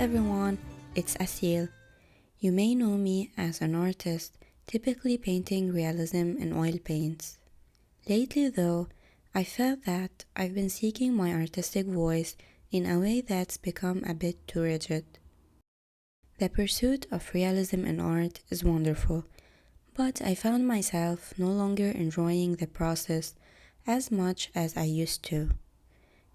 everyone, it's Asil. You may know me as an artist, typically painting realism in oil paints. Lately though, I felt that I've been seeking my artistic voice in a way that's become a bit too rigid. The pursuit of realism in art is wonderful, but I found myself no longer enjoying the process as much as I used to.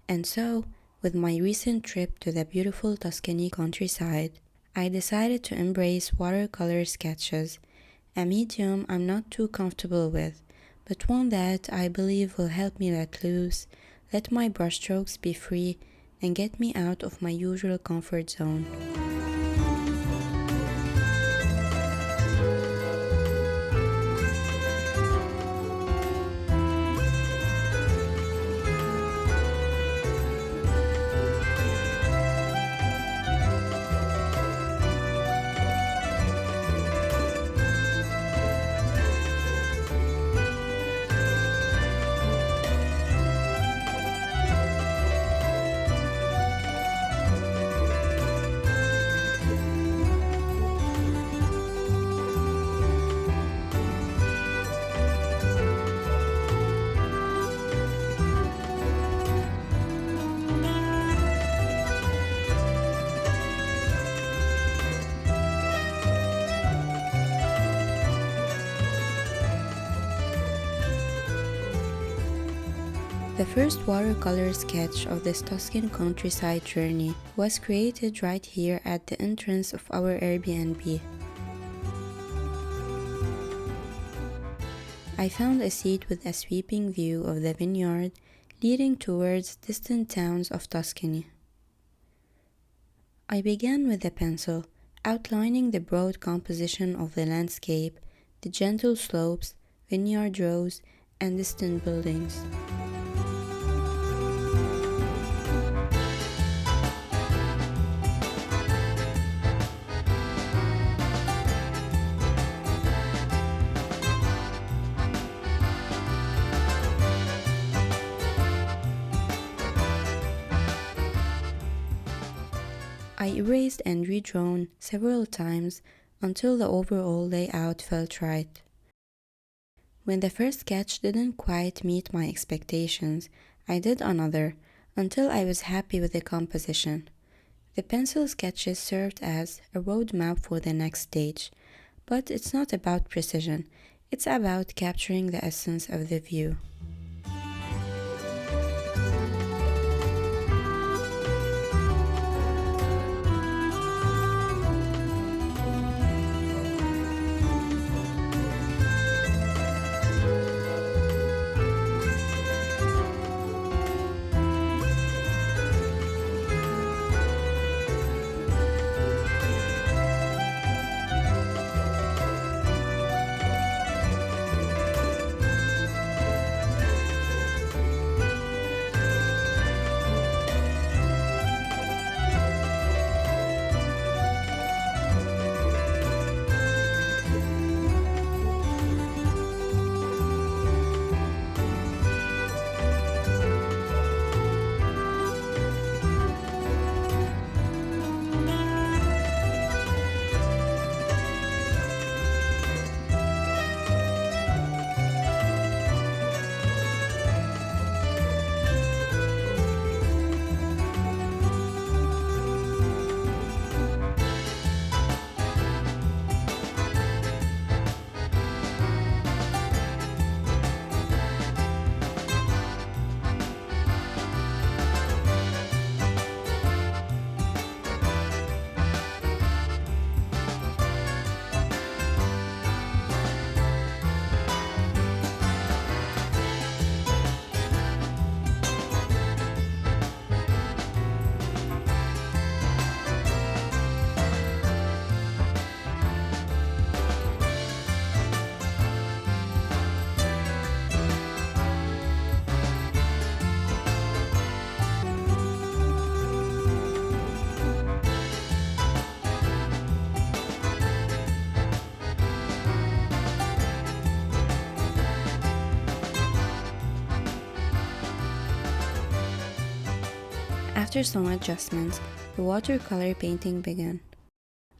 And so, with my recent trip to the beautiful Tuscany countryside, I decided to embrace watercolor sketches, a medium I'm not too comfortable with, but one that I believe will help me let loose, let my brushstrokes be free, and get me out of my usual comfort zone. The first watercolor sketch of this Tuscan countryside journey was created right here at the entrance of our Airbnb. I found a seat with a sweeping view of the vineyard leading towards distant towns of Tuscany. I began with a pencil, outlining the broad composition of the landscape, the gentle slopes, vineyard rows, and distant buildings. I erased and redrawn several times until the overall layout felt right. When the first sketch didn't quite meet my expectations, I did another until I was happy with the composition. The pencil sketches served as a roadmap for the next stage, but it's not about precision, it's about capturing the essence of the view. After some adjustments, the watercolor painting began.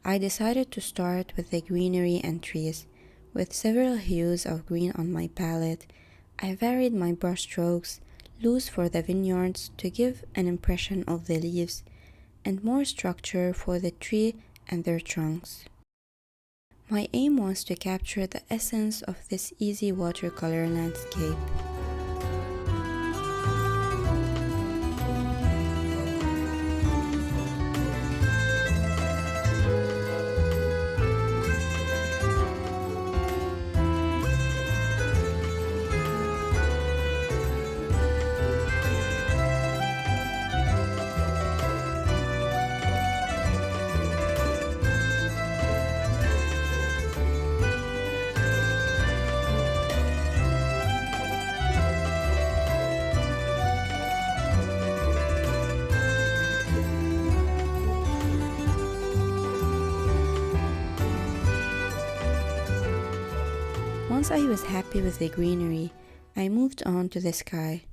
I decided to start with the greenery and trees. With several hues of green on my palette, I varied my brushstrokes, loose for the vineyards to give an impression of the leaves, and more structure for the tree and their trunks. My aim was to capture the essence of this easy watercolor landscape. Once I was happy with the greenery, I moved on to the sky,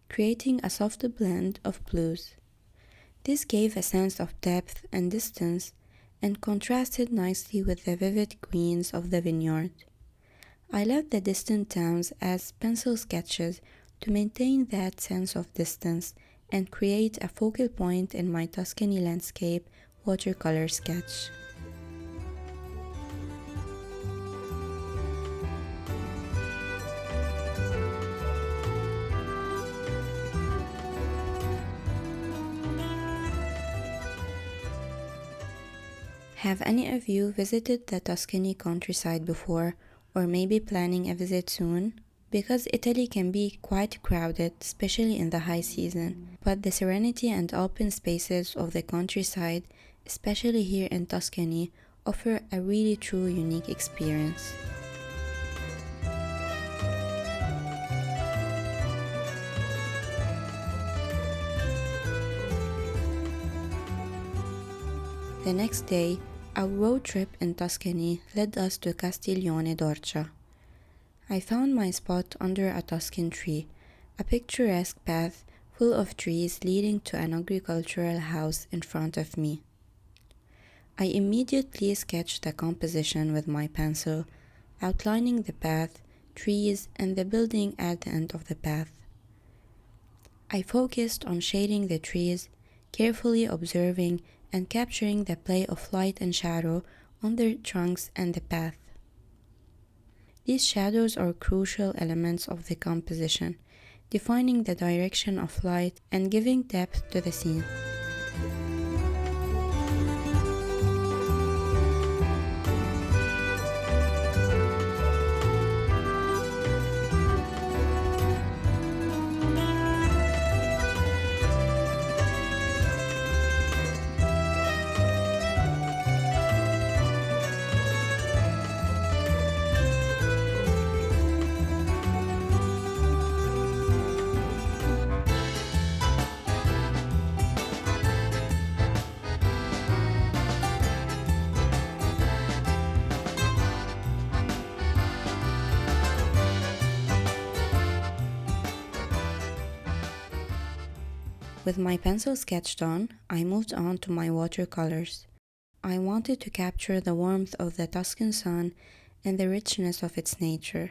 creating a soft blend of blues. This gave a sense of depth and distance and contrasted nicely with the vivid greens of the vineyard. I left the distant towns as pencil sketches to maintain that sense of distance and create a focal point in my Tuscany landscape watercolor sketch. Have any of you visited the Tuscany countryside before, or maybe planning a visit soon? Because Italy can be quite crowded, especially in the high season, but the serenity and open spaces of the countryside, especially here in Tuscany, offer a really true unique experience. The next day, our road trip in Tuscany led us to Castiglione d'Orcia. I found my spot under a Tuscan tree, a picturesque path full of trees leading to an agricultural house in front of me. I immediately sketched the composition with my pencil, outlining the path, trees, and the building at the end of the path. I focused on shading the trees, carefully observing and capturing the play of light and shadow on their trunks and the path. These shadows are crucial elements of the composition, defining the direction of light and giving depth to the scene. With my pencil sketched on, I moved on to my watercolors. I wanted to capture the warmth of the Tuscan sun and the richness of its nature,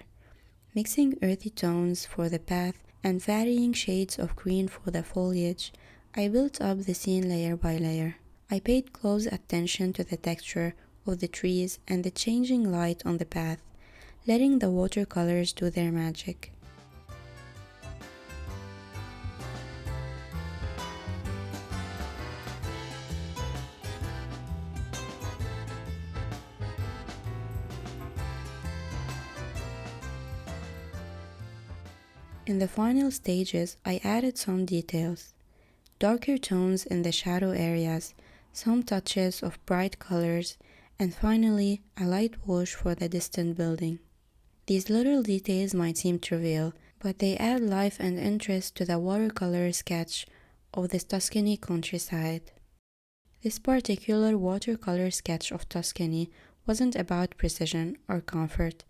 mixing earthy tones for the path and varying shades of green for the foliage. I built up the scene layer by layer. I paid close attention to the texture of the trees and the changing light on the path, letting the watercolors do their magic. In the final stages, I added some details, darker tones in the shadow areas, some touches of bright colors, and finally a light wash for the distant building. These little details might seem trivial, but they add life and interest to the watercolor sketch of the Tuscany countryside. This particular watercolor sketch of Tuscany wasn't about precision or comfort.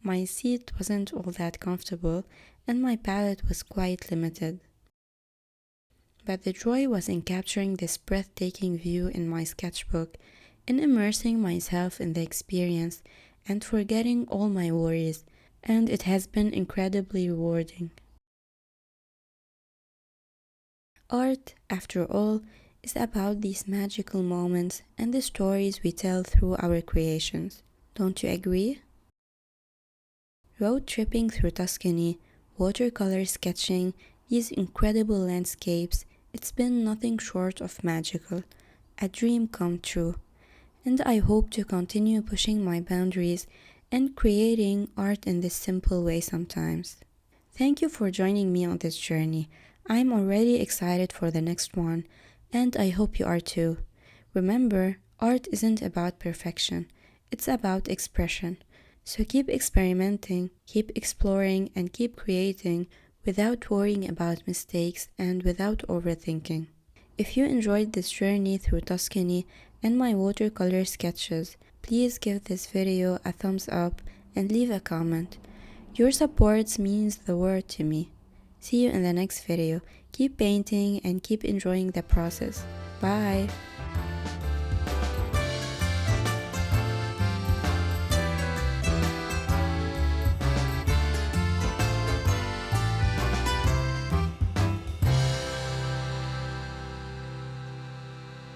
My seat wasn't all that comfortable and my palette was quite limited. but the joy was in capturing this breathtaking view in my sketchbook, in immersing myself in the experience, and forgetting all my worries, and it has been incredibly rewarding. Art, after all, is about these magical moments and the stories we tell through our creations. Don't you agree? Road tripping through Tuscany, watercolor sketching, these incredible landscapes, it's been nothing short of magical, a dream come true. And I hope to continue pushing my boundaries and creating art in this simple way sometimes. Thank you for joining me on this journey. I'm already excited for the next one, and I hope you are too. Remember, art isn't about perfection, it's about expression. So keep experimenting, keep exploring, and keep creating without worrying about mistakes and without overthinking. If you enjoyed this journey through Tuscany and my watercolor sketches, please give this video a thumbs up and leave a comment. Your support means the world to me. See you in the next video. Keep painting and keep enjoying the process. Bye!